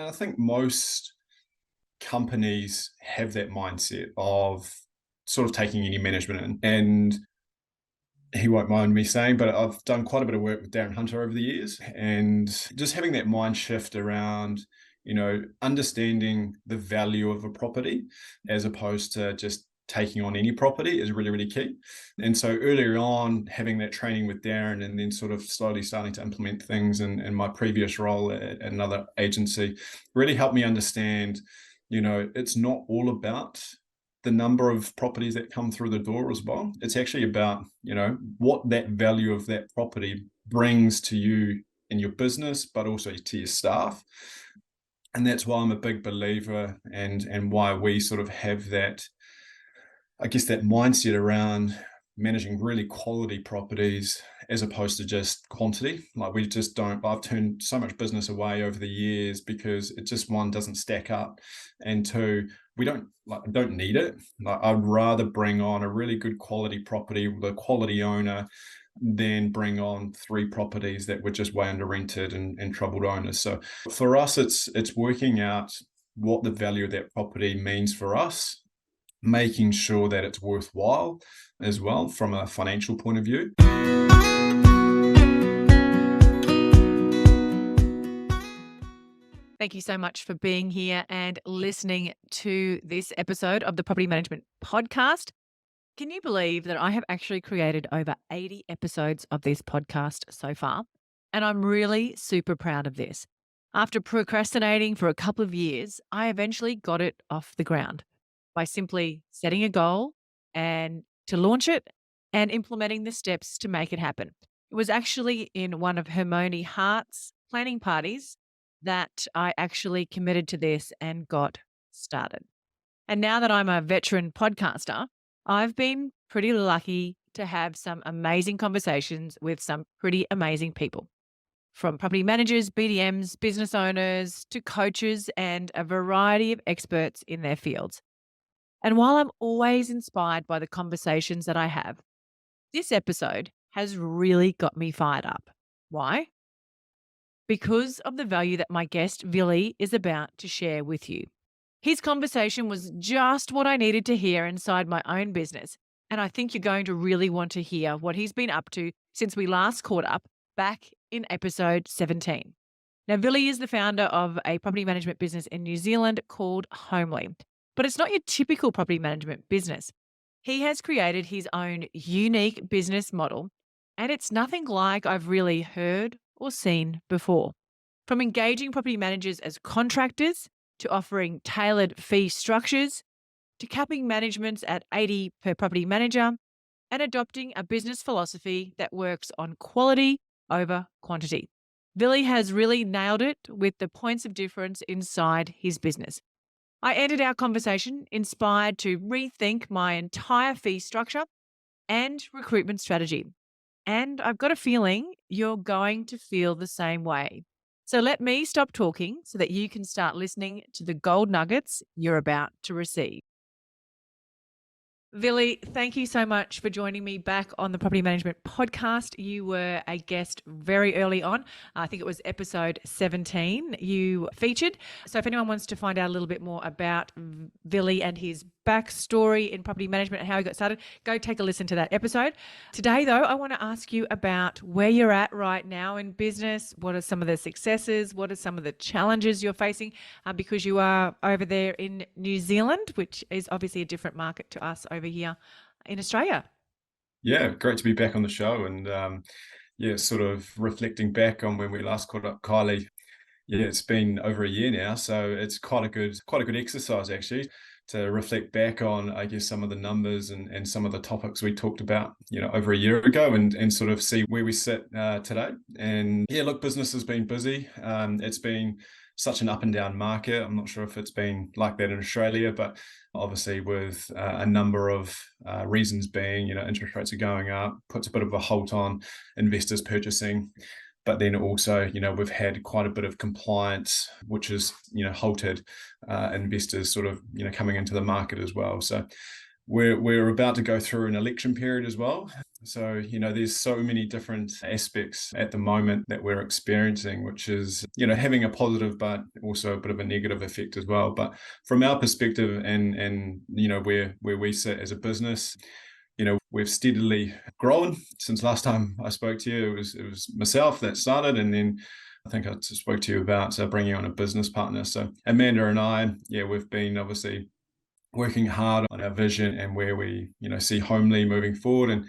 I think most companies have that mindset of sort of taking any management in. And he won't mind me saying, but I've done quite a bit of work with Darren Hunter over the years, and just having that mind shift around, understanding the value of a property as opposed to just taking on any property is really, really key. And so earlier on, having that training with Darren and then sort of slowly starting to implement things in my previous role at another agency really helped me understand, it's not all about the number of properties that come through the door as well. It's actually about, what that value of that property brings to you in your business, but also to your staff. And that's why I'm a big believer and why we sort of have that, I guess, that mindset around managing really quality properties as opposed to just quantity. Like we just don't, I've turned so much business away over the years because it just, one, doesn't stack up, and two, we don't need it. Like I'd rather bring on a really good quality property with a quality owner than bring on 3 properties that were just way under rented and troubled owners. So for us, it's working out what the value of that property means for us, making sure that it's worthwhile as well from a financial point of view. Thank you so much for being here and listening to this episode of the Property Management Podcast. Can you believe that I have actually created over 80 episodes of this podcast so far? And I'm really super proud of this. After procrastinating for a couple of years, I eventually got it off the ground by simply setting a goal and to launch it and implementing the steps to make it happen. It was actually in one of Hermione Hart's planning parties that I actually committed to this and got started. And now that I'm a veteran podcaster, I've been pretty lucky to have some amazing conversations with some pretty amazing people, from property managers, BDMs, business owners, to coaches, and a variety of experts in their fields. And while I'm always inspired by the conversations that I have, this episode has really got me fired up. Why? Because of the value that my guest, Villi, is about to share with you. His conversation was just what I needed to hear inside my own business. And I think you're going to really want to hear what he's been up to since we last caught up back in episode 17. Now, Villi is the founder of a property management business in New Zealand called Homely, but it's not your typical property management business. He has created his own unique business model, and it's nothing like I've really heard or seen before. From engaging property managers as contractors, to offering tailored fee structures, to capping managements at 80 per property manager, and adopting a business philosophy that works on quality over quantity. Villi has really nailed it with the points of difference inside his business. I ended our conversation inspired to rethink my entire fee structure and recruitment strategy. And I've got a feeling you're going to feel the same way. So let me stop talking so that you can start listening to the gold nuggets you're about to receive. Villi, thank you so much for joining me back on the Property Management Podcast. You were a guest very early on. I think it was episode 17 you featured. So if anyone wants to find out a little bit more about Villi and his backstory in property management and how he got started, go take a listen to that episode. Today, though, I want to ask you about where you're at right now in business. What are some of the successes? What are some of the challenges you're facing? Because you are over there in New Zealand, which is obviously a different market to us over here in Australia. Yeah, great to be back on the show, and sort of reflecting back on when we last caught up, Kylie. Yeah, it's been over a year now, so it's quite a good exercise actually to reflect back on, I guess, some of the numbers and some of the topics we talked about, over a year ago, and sort of see where we sit today. And yeah, look, business has been busy. It's been such an up and down market. I'm not sure if it's been like that in Australia, but obviously with a number of reasons being, interest rates are going up, puts a bit of a halt on investors purchasing. But then also, we've had quite a bit of compliance, which has, halted investors sort of, coming into the market as well. So we're about to go through an election period as well. So, there's so many different aspects at the moment that we're experiencing, which is, having a positive, but also a bit of a negative effect as well. But from our perspective and where we sit as a business, we've steadily grown since last time I spoke to you. It was myself that started, and then I think I spoke to you about bringing on a business partner. So Amanda and I, we've been obviously working hard on our vision and where we, see Homely moving forward,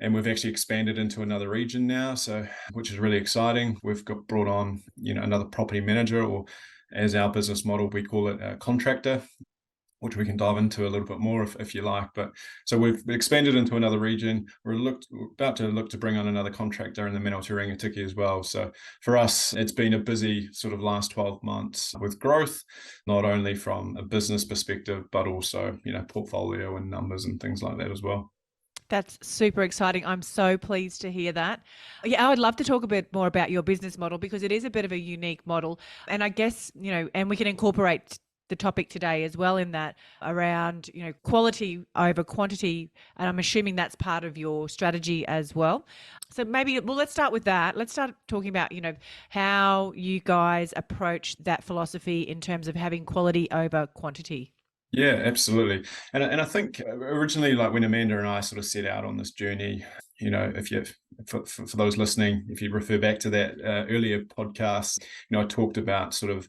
and we've actually expanded into another region now, so which is really exciting. We've got brought on, another property manager, or as our business model, we call it a contractor, which we can dive into a little bit more if you like. But so we've expanded into another region. We're about to look to bring on another contractor in the Manawatu Rangitikei as well. So for us, it's been a busy sort of last 12 months with growth, not only from a business perspective, but also, portfolio and numbers and things like that as well. That's super exciting. I'm so pleased to hear that. Yeah, I would love to talk a bit more about your business model because it is a bit of a unique model. And I guess, and we can incorporate the topic today as well in that around, quality over quantity. And I'm assuming that's part of your strategy as well. So maybe, well, let's start with that. Let's start talking about, how you guys approach that philosophy in terms of having quality over quantity. Yeah, absolutely. And I think originally, like when Amanda and I sort of set out on this journey, if you for those listening, if you refer back to that earlier podcast, I talked about sort of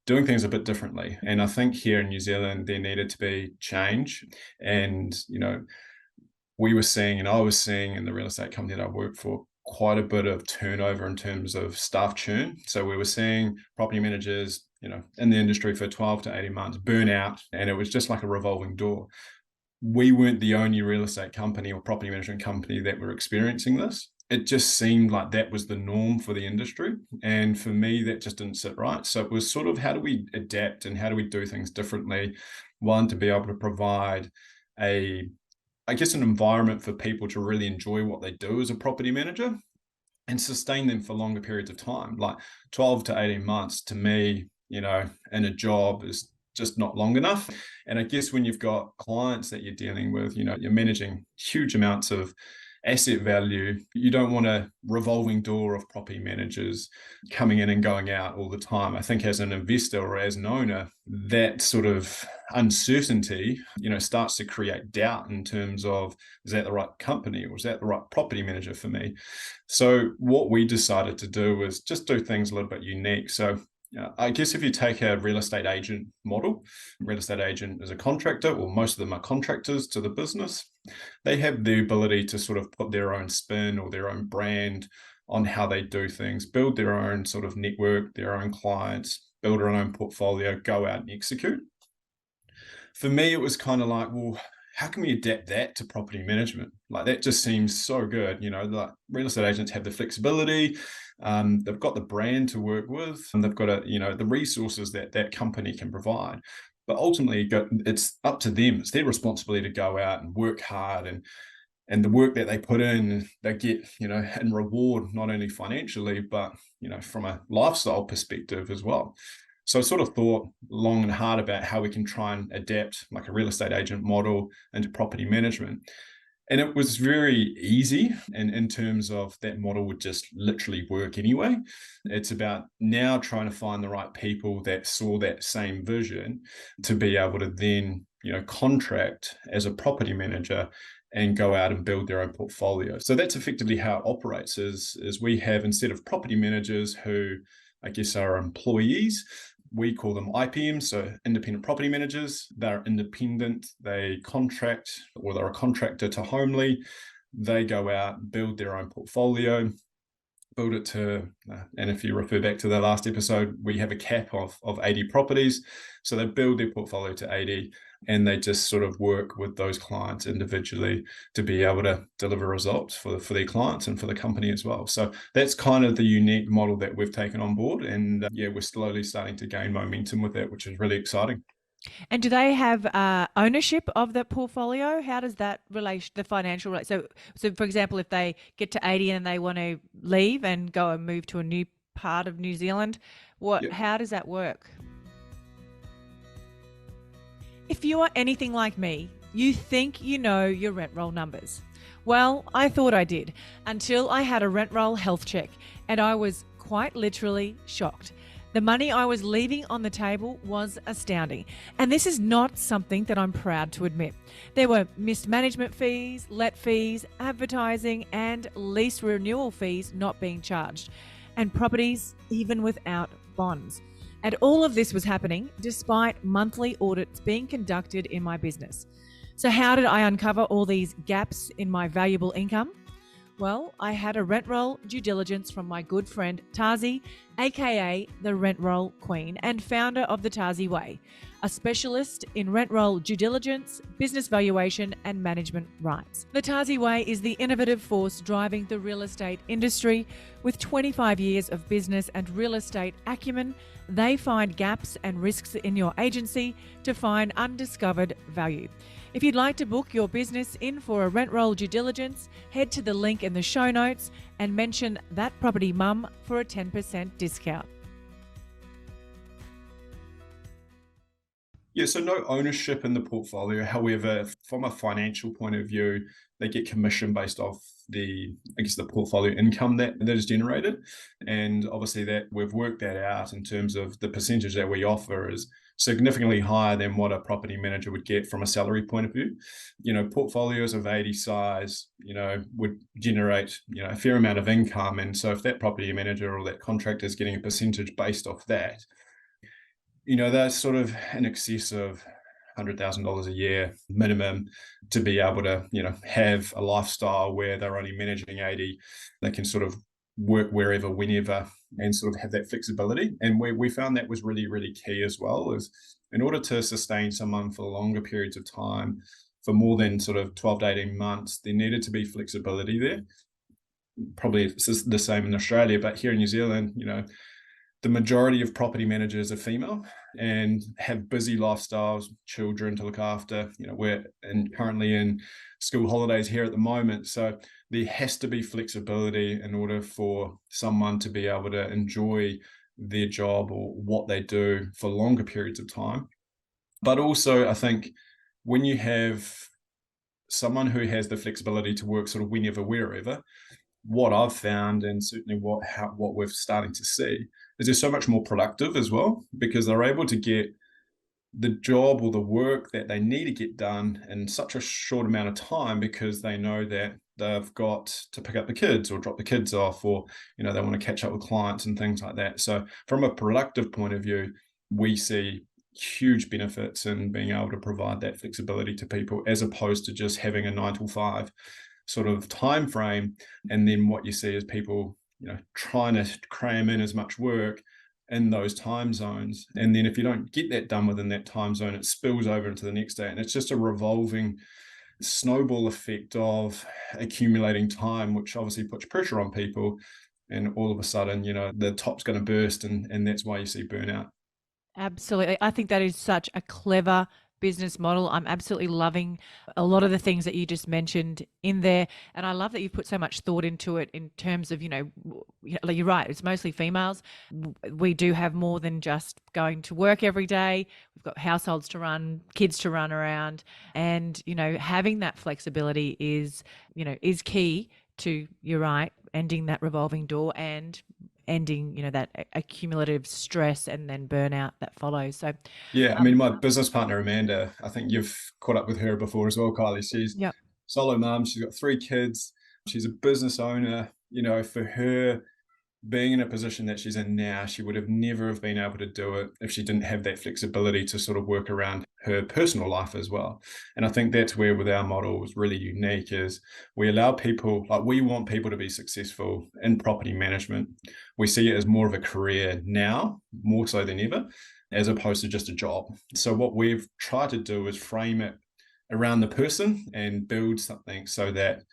doing things a bit differently. And I think here in New Zealand, there needed to be change. And, we were seeing, and I was seeing in the real estate company that I work for, quite a bit of turnover in terms of staff churn. So we were seeing property managers, in the industry for 12 to 18 months burn out, and it was just like a revolving door. We weren't the only real estate company or property management company that were experiencing this. It just seemed like that was the norm for the industry. And for me, that just didn't sit right. So it was sort of, how do we adapt and how do we do things differently? One, to be able to provide I guess, an environment for people to really enjoy what they do as a property manager and sustain them for longer periods of time. Like 12 to 18 months to me, in a job is just not long enough. And I guess when you've got clients that you're dealing with, you're managing huge amounts of asset value. You don't want a revolving door of property managers coming in and going out all the time. I think as an investor or as an owner, that sort of uncertainty, starts to create doubt in terms of, is that the right company or is that the right property manager for me? So what we decided to do was just do things a little bit unique. So I guess if you take a real estate agent model, real estate agent is a contractor, or most of them are contractors to the business. They have the ability to sort of put their own spin or their own brand on how they do things, build their own sort of network, their own clients, build their own portfolio, go out and execute. For me, it was kind of like, well, how can we adapt that to property management? Like that just seems so good. Like real estate agents have the flexibility, they've got the brand to work with, and they've got the resources that that company can provide. But ultimately, it's up to them. It's their responsibility to go out and work hard, and the work that they put in, they get, in reward, not only financially, but, from a lifestyle perspective as well. So I sort of thought long and hard about how we can try and adapt like a real estate agent model into property management. And it was very easy. And in terms of that model would just literally work anyway. It's about now trying to find the right people that saw that same vision to be able to then, contract as a property manager and go out and build their own portfolio. So that's effectively how it operates is we have, instead of property managers who I guess are employees, we call them IPMs, so independent property managers. They're independent, they contract, or they're a contractor to Homely. They go out, build their own portfolio, build it to, and if you refer back to the last episode, we have a cap of 80 properties. So they build their portfolio to 80 and they just sort of work with those clients individually to be able to deliver results for their clients and for the company as well. So that's kind of the unique model that we've taken on board. And we're slowly starting to gain momentum with that, which is really exciting. And do they have ownership of the portfolio? How does that relate, the financial rate? So for example, if they get to 80 and they want to leave and go and move to a new part of New Zealand, Yeah. how does that work? If you are anything like me, You think you know your rent roll numbers. Well, I thought I did until I had a rent roll health check, and I was quite literally shocked. The money I was leaving on the table was astounding, and this is not something that I'm proud to admit. There were missed management fees, let fees, advertising, and lease renewal fees not being charged, and properties even without bonds. And all of this was happening despite monthly audits being conducted in my business. So, how did I uncover all these gaps in my valuable income? Well, I had a rent roll due diligence from my good friend Tazi, aka the Rent Roll Queen and founder of the Tazi Way, a specialist in rent roll due diligence, business valuation, and management rights. The Tazi Way is the innovative force driving the real estate industry. With 25 years of business and real estate acumen, they find gaps and risks in your agency to find undiscovered value. If you'd like to book your business in for a rent roll due diligence, head to the link in the show notes and mention That Property Mum for a 10% discount. Yeah, so no ownership in the portfolio. However, from a financial point of view, they get commission based off the portfolio income that is generated. And obviously that we've worked that out in terms of the percentage that we offer is significantly higher than what a property manager would get from a salary point of view. Portfolios of 80 size, would generate, a fair amount of income. And so if that property manager or that contractor is getting a percentage based off that, they're sort of in excess of $100,000 a year minimum to be able to, have a lifestyle where they're only managing 80. They can sort of work wherever, whenever, and sort of have that flexibility. And we found that was really, really key as well, is in order to sustain someone for longer periods of time, for more than sort of 12 to 18 months, there needed to be flexibility there. Probably it's the same in Australia, but here in New Zealand, the majority of property managers are female and have busy lifestyles, children to look after. We're currently in school holidays here at the moment. So there has to be flexibility in order for someone to be able to enjoy their job or what they do for longer periods of time. But also, I think when you have someone who has the flexibility to work sort of whenever, wherever, what I've found, and certainly what we're starting to see, is they're so much more productive as well, because they're able to get the job or the work that they need to get done in such a short amount of time, because they know that they've got to pick up the kids or drop the kids off, or they want to catch up with clients and things like that. So from a productive point of view, we see huge benefits in being able to provide that flexibility to people, as opposed to just having a 9 to 5 sort of time frame. And then what you see is people trying to cram in as much work in those time zones, and then if you don't get that done within that time zone, it spills over into the next day, and it's just a revolving snowball effect of accumulating time, which obviously puts pressure on people, and all of a sudden the top's going to burst, and that's why you see burnout. Absolutely. I think that is such a clever business model. I'm absolutely loving a lot of the things that you just mentioned in there. And I love that you've put so much thought into it in terms of, like you're right, it's mostly females. We do have more than just going to work every day. We've got households to run, kids to run around. And, having that flexibility is key to, you're right, ending that revolving door and ending, that accumulative stress and then burnout that follows. So, Yeah, I mean, my business partner Amanda, I think you've caught up with her before as well, Kylie. She's yeah, solo mom. She's got 3 kids. She's a business owner. For her, being in a position that she's in now, she would have never have been able to do it if she didn't have that flexibility to sort of work around her personal life as well. And I think that's where with our model is really unique, is we allow people, like we want people to be successful in property management. We see it as more of a career now, more so than ever, as opposed to just a job. So what we've tried to do is frame it around the person and build something so that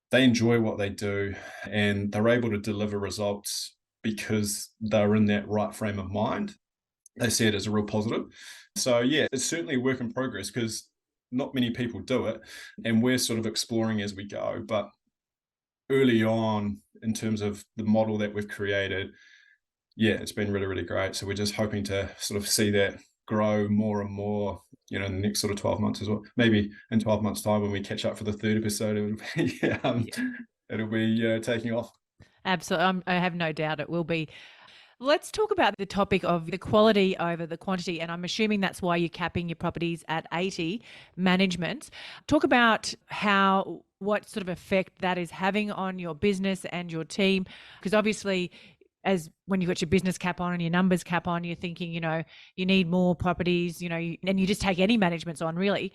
they enjoy what they do and they're able to deliver results because they're in that right frame of mind. They see it as a real positive. So yeah, it's certainly a work in progress because not many people do it, and we're sort of exploring as we go. But early on, in terms of the model that we've created, yeah, it's been really, really great. So we're just hoping to sort of see that grow more and more in the next sort of 12 months as well. Maybe in 12 months' time when we catch up for the third episode, Yeah, it'll be taking off. absolutely. I have no doubt it will be. Let's talk about the topic of the quality over the quantity. And I'm assuming that's why you're capping your properties at 80 management. Talk about what sort of effect that is having on your business and your team. Because obviously, as when you've got your business cap on and your numbers cap on, you're thinking, you need more properties, and you just take any managements on really.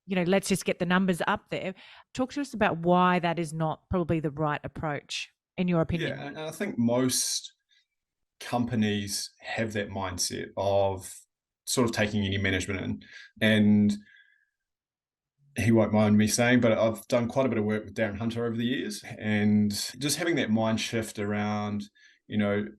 Let's just get the numbers up there. Talk to us about why that is not probably the right approach, in your opinion. Yeah, and I think most companies have that mindset of sort of taking any management in. And he won't mind me saying, but I've done quite a bit of work with Darren Hunter over the years, and just having that mind shift around,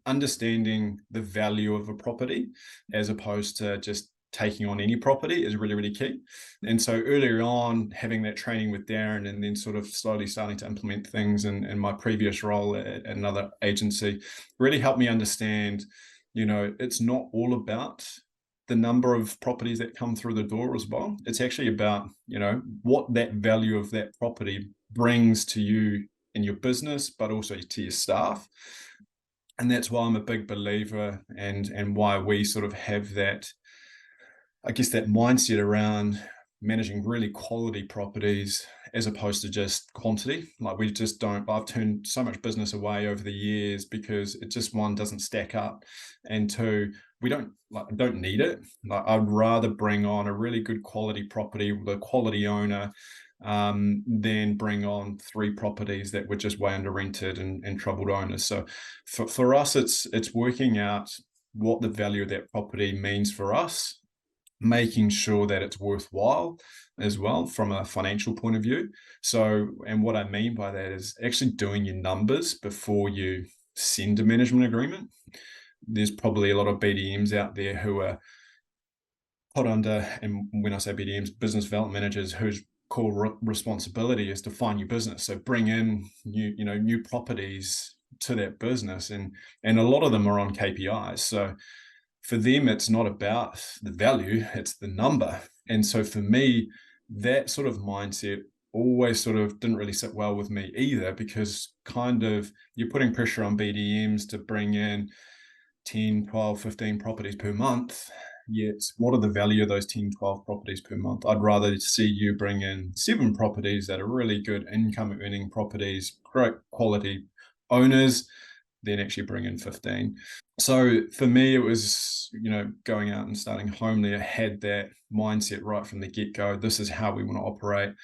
understanding the value of a property as opposed to just taking on any property is really, really key. And so earlier on, having that training with Darren and then sort of slowly starting to implement things in my previous role at another agency really helped me understand, it's not all about the number of properties that come through the door as well. It's actually about, what that value of that property brings to you in your business, but also to your staff. And that's why I'm a big believer and why we sort of have that, I guess, that mindset around managing really quality properties as opposed to just quantity. Like we just don't, I've turned so much business away over the years because it just, one, doesn't stack up, and two, we don't need it. Like I'd rather bring on a really good quality property with a quality owner than bring on 3 properties that were just way under rented and troubled owners. So for us, it's working out what the value of that property means for us, making sure that it's worthwhile as well from a financial point of view. So, and what I mean by that is actually doing your numbers before you send a management agreement. There's probably a lot of BDMs out there who are put under, and when I say BDMs, business development managers, whose core responsibility is to find new business. So bring in new properties to that business, and a lot of them are on KPIs. So for them, it's not about the value, it's the number. And so for me, that sort of mindset always sort of didn't really sit well with me either, because kind of you're putting pressure on BDMs to bring in 10, 12, 15 properties per month. Yet what are the value of those 10, 12 properties per month? I'd rather see you bring in 7 properties that are really good income earning properties, great quality owners, than actually bring in 15. So for me, it was, going out and starting Homely, I had that mindset right from the get-go. This is how we want to operate.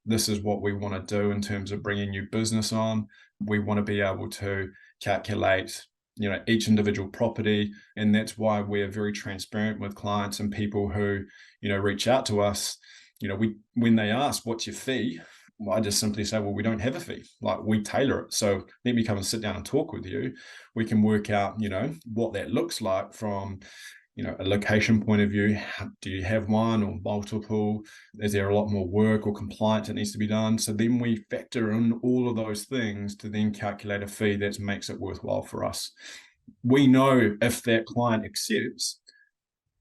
This is what we want to do in terms of bringing new business on. We want to be able to calculate, each individual property. And that's why we're very transparent with clients and people who, reach out to us. When they ask, what's your fee? Well, I just simply say, well, we don't have a fee. Like, we tailor it. So let me come and sit down and talk with you. We can work out, what that looks like from, a location point of view. Do you have one or multiple? Is there a lot more work or compliance that needs to be done? So then we factor in all of those things to then calculate a fee that makes it worthwhile for us. We know if that client accepts,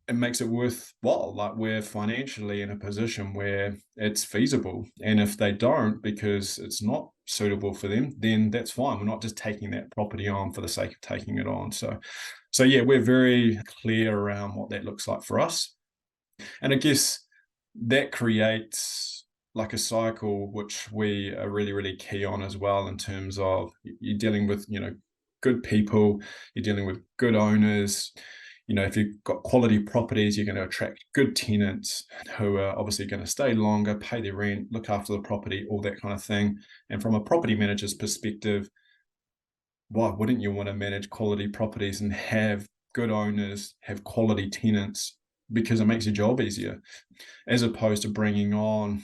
it makes it worthwhile. Like, we're financially in a position where it's feasible. And if they don't, because it's not suitable for them, then that's fine. We're not just taking that property on for the sake of taking it on. So yeah, we're very clear around what that looks like for us. And I guess that creates like a cycle, which we are really, really key on as well, in terms of you're dealing with, good people, you're dealing with good owners. If you've got quality properties, you're going to attract good tenants who are obviously going to stay longer, pay their rent, look after the property, all that kind of thing. And from a property manager's perspective, why wouldn't you want to manage quality properties and have good owners, have quality tenants? Because it makes your job easier, as opposed to bringing on,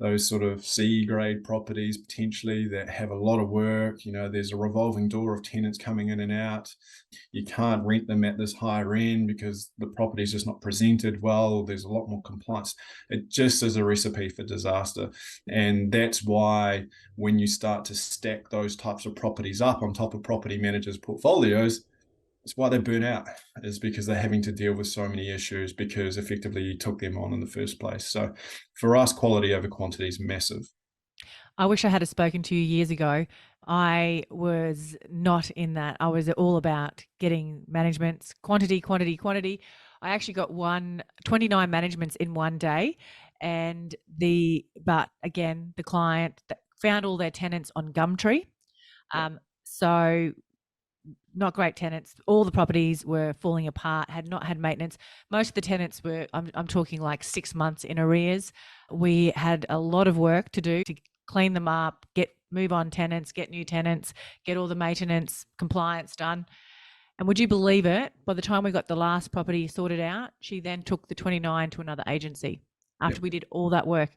those sort of C grade properties potentially that have a lot of work. There's a revolving door of tenants coming in and out. You can't rent them at this higher end because the property is just not presented well. There's a lot more compliance. It just is a recipe for disaster. And that's why when you start to stack those types of properties up on top of property managers' portfolios, it's why they burn out, is because they're having to deal with so many issues because effectively you took them on in the first place. So for us, quality over quantity is massive. I wish I had spoken to you years ago. I was not in that. I was all about getting managements, quantity, quantity, quantity. I actually got 29 managements in one day. But again, the client found all their tenants on Gumtree. Yeah. So not great tenants. All the properties were falling apart, had not had maintenance. Most of the tenants were, I'm talking like 6 months in arrears. We had a lot of work to do to clean them up, move on tenants, get new tenants, get all the maintenance compliance done. And would you believe it? By the time we got the last property sorted out, she then took the 29 to another agency Yep. after we did all that work.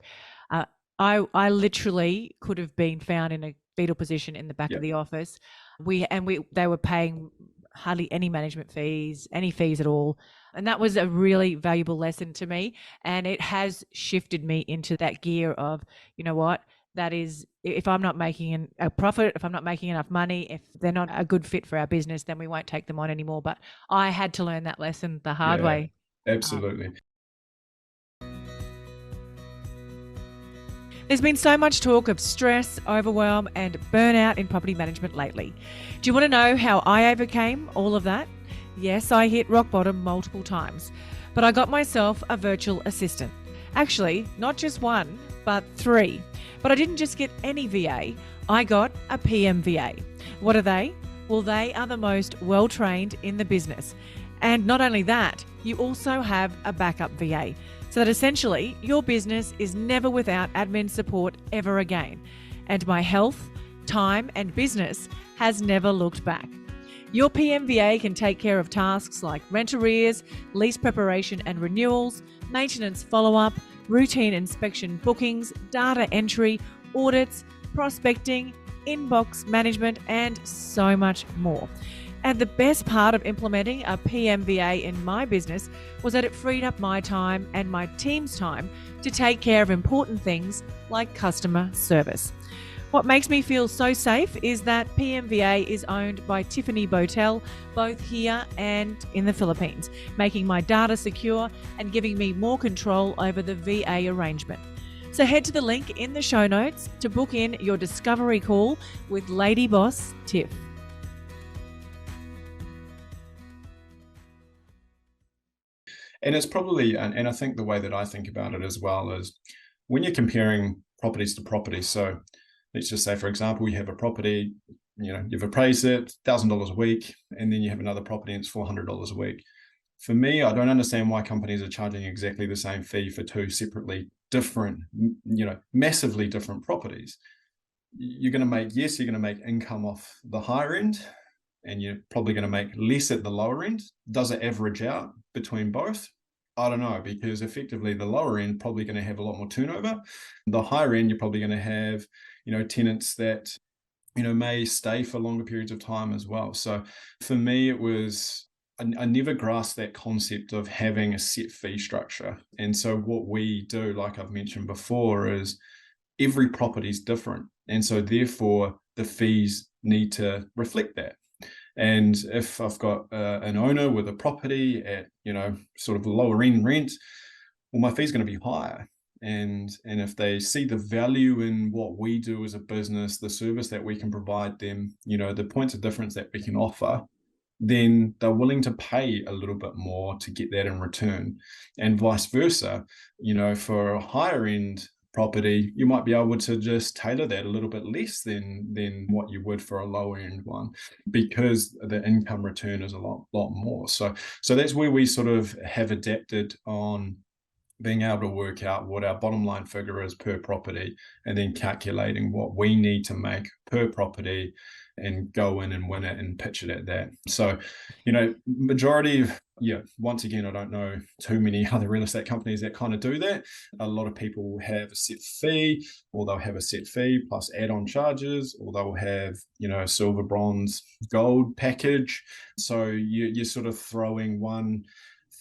Uh, I literally could have been found in a fetal position in the back of Yep. the office. They were paying hardly any management fees, any fees at all. And that was a really valuable lesson to me. And it has shifted me into that gear of, you know what, that is, if I'm not making a profit, if I'm not making enough money, if they're not a good fit for our business, then we won't take them on anymore. But I had to learn that lesson the hard Yeah, way. absolutely. There's been so much talk of stress, overwhelm, and burnout in property management lately. Do you want to know how I overcame all of that? Yes, I hit rock bottom multiple times, but I got myself a virtual assistant. Actually, not just one, but three. But I didn't just get any VA, I got a PMVA. What are they? Well, they are the most well trained in the business. And not only that, you also have a backup VA. So that essentially your business is never without admin support ever again. And my health, time, and business has never looked back. Your PMVA can take care of tasks like rent arrears, lease preparation and renewals, maintenance follow-up, routine inspection bookings, data entry, audits, prospecting, inbox management, and so much more. And the best part of implementing a PMVA in my business was that it freed up my time and my team's time to take care of important things like customer service. What makes me feel so safe is that PMVA is owned by Tiffany Botel, both here and in the Philippines, making my data secure and giving me more control over the VA arrangement. So head to the link in the show notes to book in your discovery call with Lady Boss Tiff. And it's probably, and I think the way that I think about it as well is when you're comparing properties to properties. So let's just say, for example, you have a property, you've appraised it $1,000 a week, and then you have another property and it's $400 a week. For me, I don't understand why companies are charging exactly the same fee for two separately different, massively different properties. You're going to make income off the higher end, and you're probably going to make less at the lower end. Does it average out between both? I don't know, because effectively the lower end probably going to have a lot more turnover. The higher end, you're probably going to have, tenants that, may stay for longer periods of time as well. So for me, I never grasped that concept of having a set fee structure. And so what we do, like I've mentioned before, is every property is different. And so therefore the fees need to reflect that. And if I've got an owner with a property at, sort of a lower end rent, well, my fee's going to be higher. And if they see the value in what we do as a business, the service that we can provide them, the points of difference that we can offer, then they're willing to pay a little bit more to get that in return. And vice versa, for a higher end property, you might be able to just tailor that a little bit less than what you would for a lower end one, because the income return is a lot more. So that's where we sort of have adapted on being able to work out what our bottom line figure is per property, and then calculating what we need to make per property and go in and win it and pitch it at that. So, majority of, once again, I don't know too many other real estate companies that kind of do that. A lot of people have a set fee, or they'll have a set fee plus add-on charges, or they'll have, a silver, bronze, gold package. So you're sort of throwing one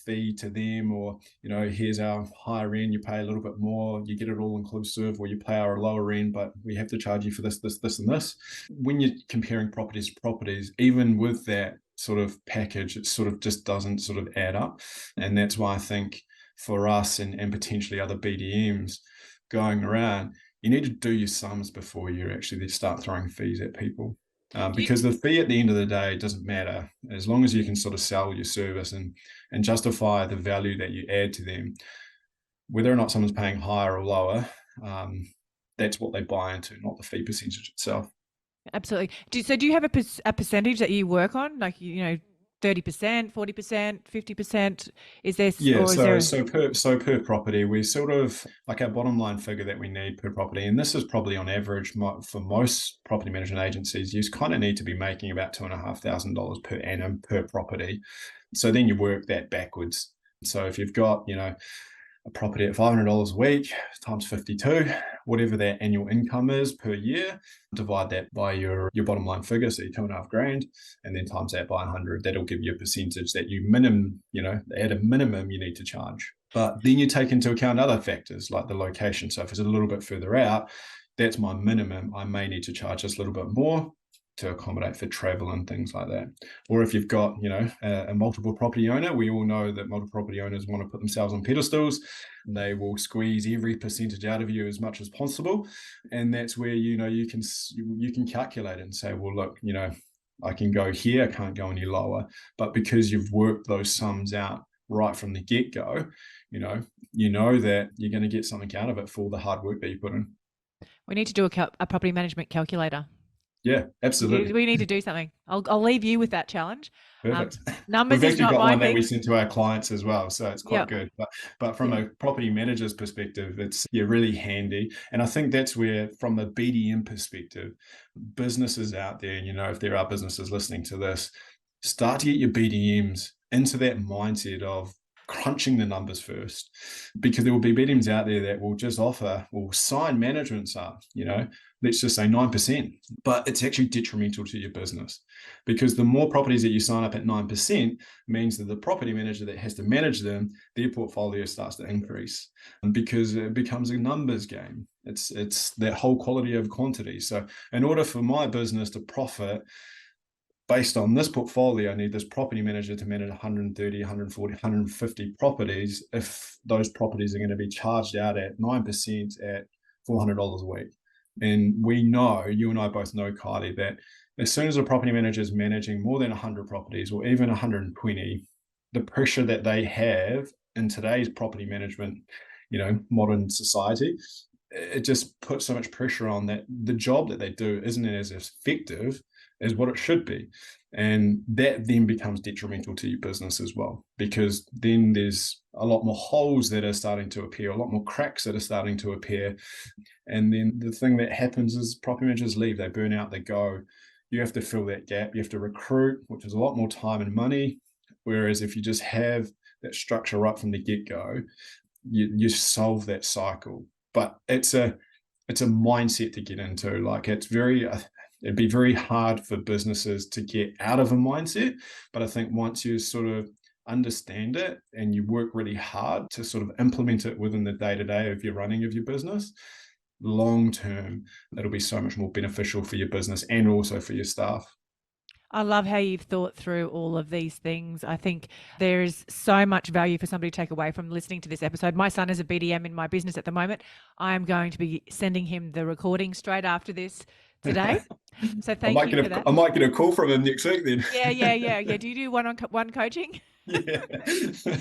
fee to them, or here's our higher end, you pay a little bit more, you get it all inclusive, or you pay our lower end, but we have to charge you for this and this. When you're comparing properties to properties, even with that sort of package, it sort of just doesn't sort of add up. And that's why I think for us and potentially other BDMs going around, you need to do your sums before you actually start throwing fees at people. Do you, Because the fee at the end of the day doesn't matter as long as you can sort of sell your service and justify the value that you add to them, whether or not someone's paying higher or lower. That's what they buy into, not the fee percentage itself. absolutely. Do you have a percentage that you work on? Like, 30%, 40%, 50%? Yeah, Or is there per property, we sort of like our bottom line figure that we need per property, and this is probably on average for most property management agencies, you kind of need to be making about $2,500 per annum per property. So then you work that backwards. So if you've got, a property at $500 a week times 52, whatever that annual income is per year, divide that by your bottom line figure, so your 2,500, and then times that by 100. That'll give you a percentage that you at a minimum you need to charge. But then you take into account other factors like the location. So if it's a little bit further out, that's my minimum. I may need to charge just a little bit more to accommodate for travel and things like that. Or if you've got, a multiple property owner, we all know that multiple property owners want to put themselves on pedestals. They will squeeze every percentage out of you as much as possible. And that's where, you can calculate it and say, well, look, I can go here, I can't go any lower. But because you've worked those sums out right from the get-go, you know that you're going to get something out of it for the hard work that you put in. we need to do a property management calculator. Yeah, absolutely. We need to do something. I'll leave you with that challenge. Perfect. Numbers We've is actually not got my one that we thing. send to our clients as well, so it's quite Yeah. good. But from Yeah. a property manager's perspective, it's really handy. And I think that's where, from a BDM perspective, businesses out there, if there are businesses listening to this, start to get your BDMs into that mindset of crunching the numbers first, because there will be BDMs out there that will just will sign managements up, let's just say 9%, but it's actually detrimental to your business, because the more properties that you sign up at 9% means that the property manager that has to manage them, their portfolio starts to increase, because it becomes a numbers game. It's that whole quality of quantity. So in order for my business to profit based on this portfolio, I need this property manager to manage 130, 140, 150 properties if those properties are going to be charged out at 9% at $400 a week. And we know, you and I both know, Kylie, that as soon as a property manager is managing more than 100 properties or even 120, the pressure that they have in today's property management, modern society, it just puts so much pressure on that the job that they do isn't as effective as what it should be. And that then becomes detrimental to your business as well, because then there's a lot more holes that are starting to appear, a lot more cracks that are starting to appear. And then the thing that happens is property managers leave, they burn out, they go. You have to fill that gap. You have to recruit, which is a lot more time and money. Whereas if you just have that structure right from the get-go, you solve that cycle. But it's a mindset to get into. Like, it'd be very hard for businesses to get out of a mindset. But I think once you sort of understand it and you work really hard to sort of implement it within the day-to-day of your running of your business, long term, it'll be so much more beneficial for your business and also for your staff. I love how you've thought through all of these things. I think there's so much value for somebody to take away from listening to this episode. My son is a BDM in my business at the moment. I am going to be sending him the recording straight after this today. So thank you for that. I might get a call from him next week then. Yeah. Do you do one coaching? Yeah.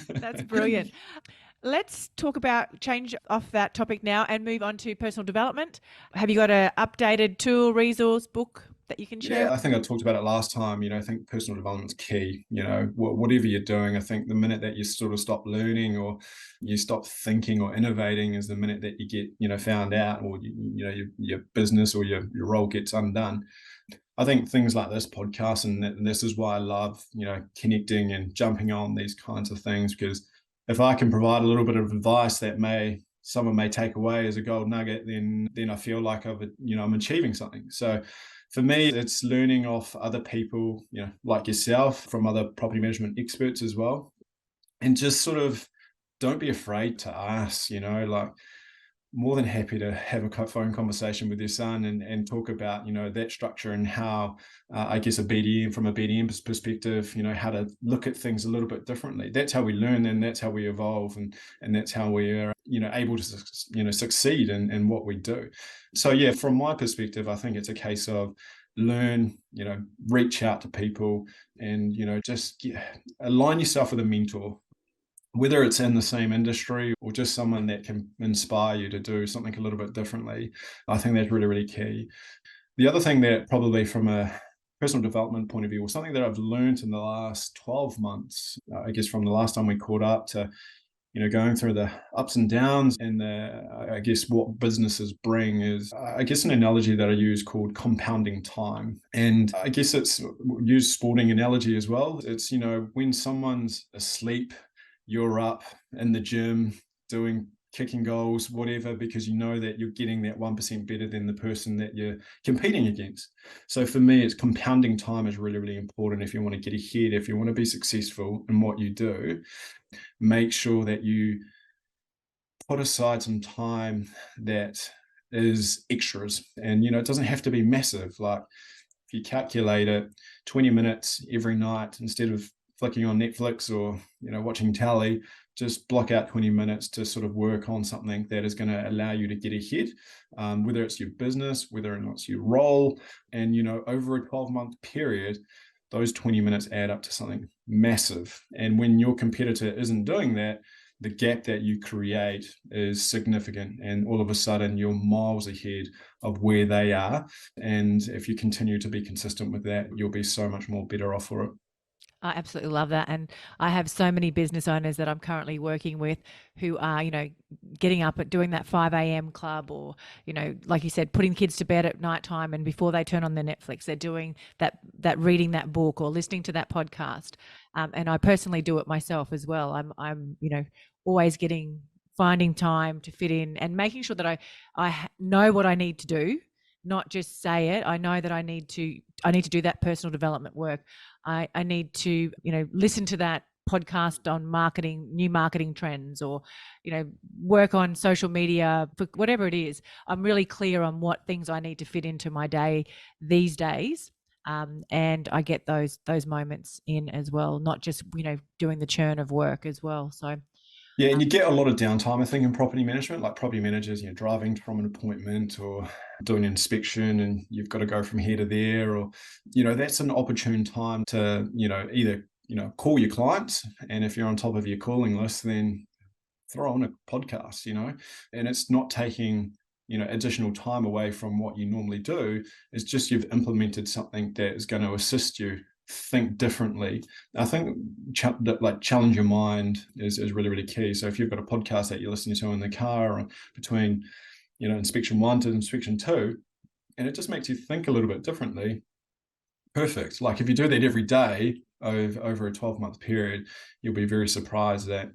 That's brilliant. Let's talk about change off that topic now and move on to personal development. Have you got an updated tool, resource, book that you can share? Yeah, I think I talked about it last time. I think personal development's key. Whatever you're doing, I think the minute that you sort of stop learning or you stop thinking or innovating is the minute that you get, found out, or your business or your role gets undone. I think things like this podcast, and this is why I love, connecting and jumping on these kinds of things, because if I can provide a little bit of advice that someone may take away as a gold nugget, then I feel like I'm achieving something. So for me, it's learning off other people, like yourself, from other property management experts as well. And just sort of don't be afraid to ask, like, more than happy to have a phone conversation with your son and talk about, that structure and how, I guess, from a BDM perspective, how to look at things a little bit differently. That's how we learn, and that's how we evolve, and that's how we are, able to, succeed in what we do. So yeah, from my perspective, I think it's a case of learn, reach out to people, and, just align yourself with a mentor, whether it's in the same industry or just someone that can inspire you to do something a little bit differently. I think that's really, really key. The other thing that probably from a personal development point of view, or something that I've learned in the last 12 months, I guess from the last time we caught up to, going through the ups and downs and I guess what businesses bring is, I guess, an analogy that I use called compounding time. And I guess it's use sporting analogy as well. It's, when someone's asleep, you're up in the gym doing kicking goals, whatever, because you know that you're getting that 1% better than the person that you're competing against. So for me, it's compounding time is really, really important. If you want to get ahead, if you want to be successful in what you do, make sure that you put aside some time that is extras. And, it doesn't have to be massive. Like if you calculate it, 20 minutes every night instead of flicking on Netflix or, watching telly, just block out 20 minutes to sort of work on something that is going to allow you to get ahead, whether it's your business, whether or not it's your role. And, over a 12-month period, those 20 minutes add up to something massive. And when your competitor isn't doing that, the gap that you create is significant. And all of a sudden, you're miles ahead of where they are. And if you continue to be consistent with that, you'll be so much more better off for it. I absolutely love that. And I have so many business owners that I'm currently working with who are, getting up at doing that 5 a.m. club, or, like you said, putting kids to bed at nighttime, and before they turn on their Netflix, they're doing that reading that book or listening to that podcast. And I personally do it myself as well. I'm, always finding time to fit in and making sure that I know what I need to do, not just say it. I know that I need to do that personal development work. I need to, listen to that podcast on marketing, new marketing trends, or, work on social media, whatever it is. I'm really clear on what things I need to fit into my day these days. And I get those moments in as well, not just, doing the churn of work as well. So Yeah, and you get a lot of downtime, I think, in property management. Like property managers, driving from an appointment or doing an inspection, and you've got to go from here to there, or, that's an opportune time to, either, call your clients. And if you're on top of your calling list, then throw on a podcast, and it's not taking, additional time away from what you normally do. It's just you've implemented something that is going to assist you think differently. I think challenge your mind is really, really key. So if you've got a podcast that you're listening to in the car, or between, inspection 1 to inspection 2, and it just makes you think a little bit differently, perfect. Like if you do that every day over a 12-month period, you'll be very surprised at,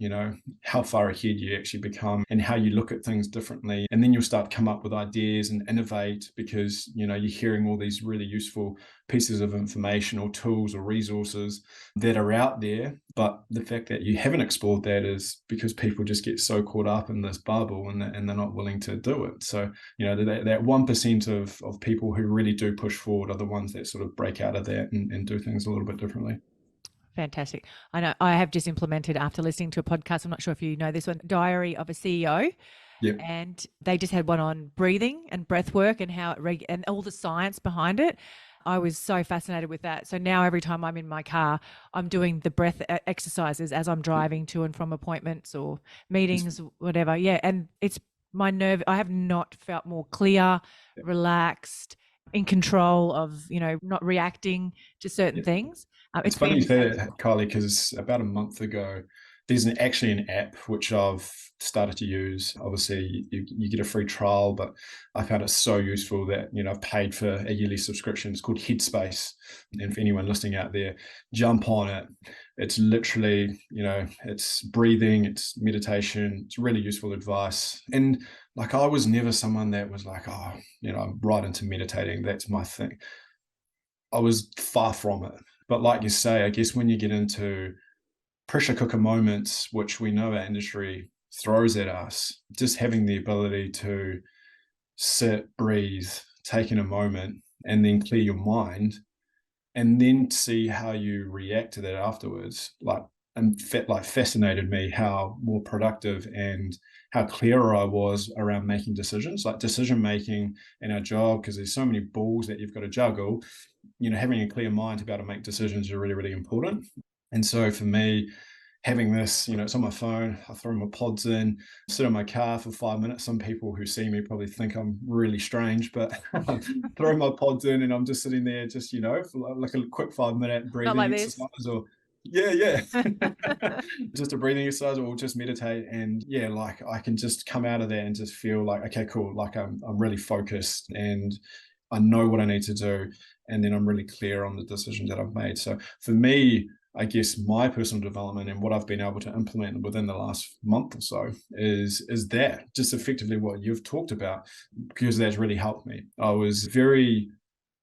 how far ahead you actually become and how you look at things differently. And then you'll start to come up with ideas and innovate because, you're hearing all these really useful pieces of information or tools or resources that are out there. But the fact that you haven't explored that is because people just get so caught up in this bubble, and they're not willing to do it. So, that 1% of people who really do push forward are the ones that sort of break out of that and do things a little bit differently. fantastic. I know I have just implemented, after listening to a podcast, I'm not sure if you know this one, Diary of a CEO. Yep. And they just had one on breathing and breath work and how and all the science behind it. I was so fascinated with that. So now every time I'm in my car, I'm doing the breath exercises as I'm driving to and from appointments or It's, meetings, whatever. Yeah. And it's my nerve. I have not felt more clear, relaxed, in control of, not reacting to certain yep. things. It's It's funny been you say fantastic. that, Kylie, because about a month ago, there's actually an app which I've started to use. Obviously, you get a free trial, but I found it so useful that, I've paid for a yearly subscription. It's called Headspace. And for anyone listening out there, jump on it. It's literally, it's breathing, it's meditation, it's really useful advice. And like, I was never someone that was like, oh, I'm right into meditating. That's my thing. I was far from it. But like you say, I guess when you get into pressure cooker moments, which we know our industry throws at us, just having the ability to sit, breathe, take in a moment, and then clear your mind, and then see how you react to that afterwards. Fascinated me how more productive and how clearer I was around making decisions, like decision making in our job, because there's so many balls that you've got to juggle. Having a clear mind to be able to make decisions is really, really important. And so for me, having this, it's on my phone, I throw my pods in, sit in my car for 5 minutes. Some people who see me probably think I'm really strange, but throw my pods in and I'm just sitting there, just, for like a quick 5 minute Not breathing like this. exercise, or yeah. Just a breathing exercise, or just meditate. And yeah, like I can just come out of there and just feel like, okay, cool. Like I'm really focused and I know what I need to do. And then I'm really clear on the decision that I've made. So for me, I guess my personal development and what I've been able to implement within the last month or so is that just effectively what you've talked about, because that's really helped me. I was very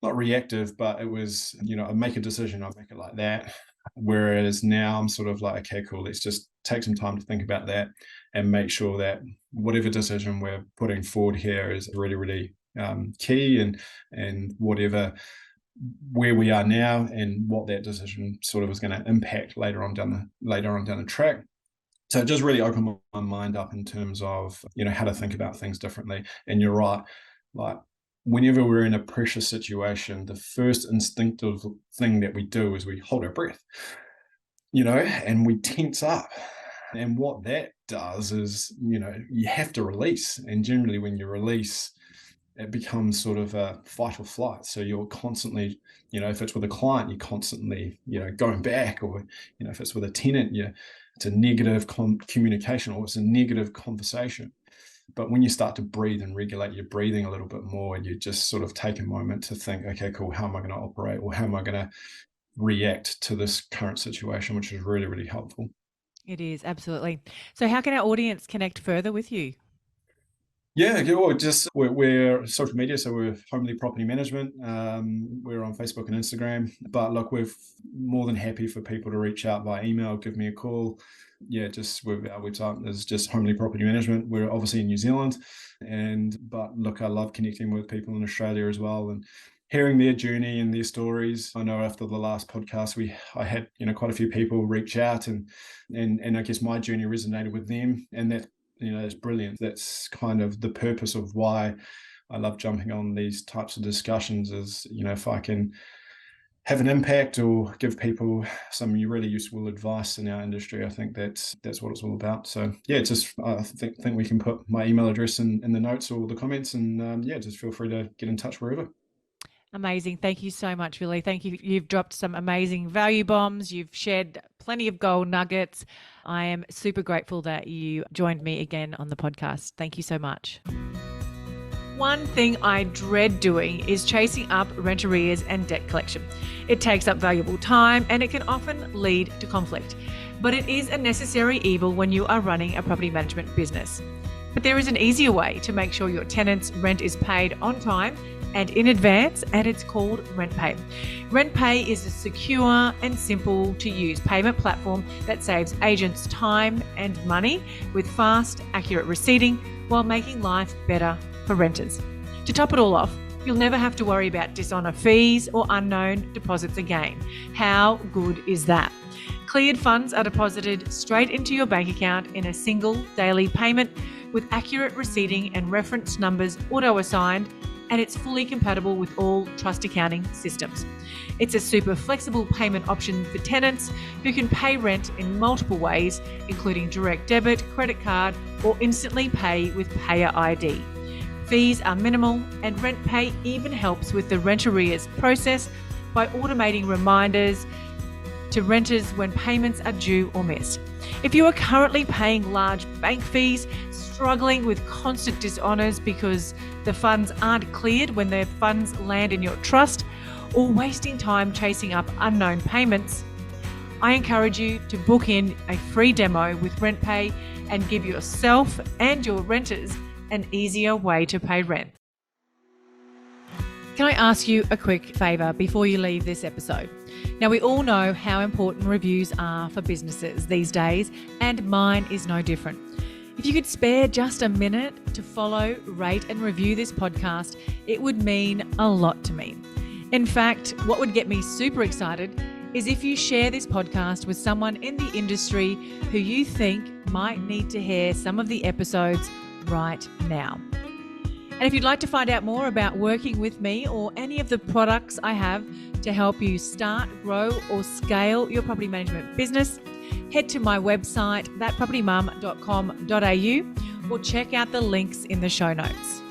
not reactive, but it was, I make a decision, I make it like that. Whereas now I'm sort of like, okay, cool, let's just take some time to think about that and make sure that whatever decision we're putting forward here is really, really key, and where we are now and what that decision sort of is going to impact later on down the track. So it just really opened my mind up in terms of, how to think about things differently. And you're right, like whenever we're in a pressure situation, the first instinctive thing that we do is we hold our breath, and we tense up. And what that does is, you have to release. And generally when you release, it becomes sort of a fight or flight. So you're constantly, if it's with a client, you're constantly, going back, or, if it's with a tenant, it's a negative communication, or it's a negative conversation. But when you start to breathe and regulate your breathing a little bit more, you just sort of take a moment to think, okay, cool, how am I going to operate, or how am I going to react to this current situation, which is really, really helpful. It is, absolutely. So how can our audience connect further with you? Yeah, well, just we're social media, so we're Homely Property Management. We're on Facebook and Instagram. But look, we're more than happy for people to reach out by email, give me a call. Yeah, just our website is just Homely Property Management. We're obviously in New Zealand, but look, I love connecting with people in Australia as well, and hearing their journey and their stories. I know after the last podcast, I had quite a few people reach out, and I guess my journey resonated with them, and that. It's brilliant. That's kind of the purpose of why I love jumping on these types of discussions is, if I can have an impact or give people some really useful advice in our industry, I think that's what it's all about. So yeah, just I think we can put my email address in the notes or the comments, and just feel free to get in touch wherever. Amazing. Thank you so much, Villi. Thank you. You've dropped some amazing value bombs. You've shared plenty of gold nuggets. I am super grateful that you joined me again on the podcast. Thank you so much. One thing I dread doing is chasing up rent arrears and debt collection. It takes up valuable time and it can often lead to conflict. But it is a necessary evil when you are running a property management business. But there is an easier way to make sure your tenants' rent is paid on time and in advance, and it's called RentPay. RentPay is a secure and simple to use payment platform that saves agents time and money with fast, accurate receipting while making life better for renters. To top it all off, you'll never have to worry about dishonor fees or unknown deposits again. How good is that? Cleared funds are deposited straight into your bank account in a single daily payment with accurate receipting and reference numbers auto-assigned, and it's fully compatible with all trust accounting systems. It's a super flexible payment option for tenants who can pay rent in multiple ways, including direct debit, credit card, or instantly pay with Payer ID. Fees are minimal, and RentPay even helps with the rent arrears process by automating reminders to renters when payments are due or missed. If you are currently paying large bank fees, struggling with constant dishonors because the funds aren't cleared when their funds land in your trust, or wasting time chasing up unknown payments, I encourage you to book in a free demo with RentPay and give yourself and your renters an easier way to pay rent. Can I ask you a quick favour before you leave this episode? Now, we all know how important reviews are for businesses these days, and mine is no different. If you could spare just a minute to follow, rate, and review this podcast, it would mean a lot to me. In fact, what would get me super excited is if you share this podcast with someone in the industry who you think might need to hear some of the episodes right now. And if you'd like to find out more about working with me or any of the products I have to help you start, grow, or scale your property management business, head to my website, thatpropertymum.com.au, or check out the links in the show notes.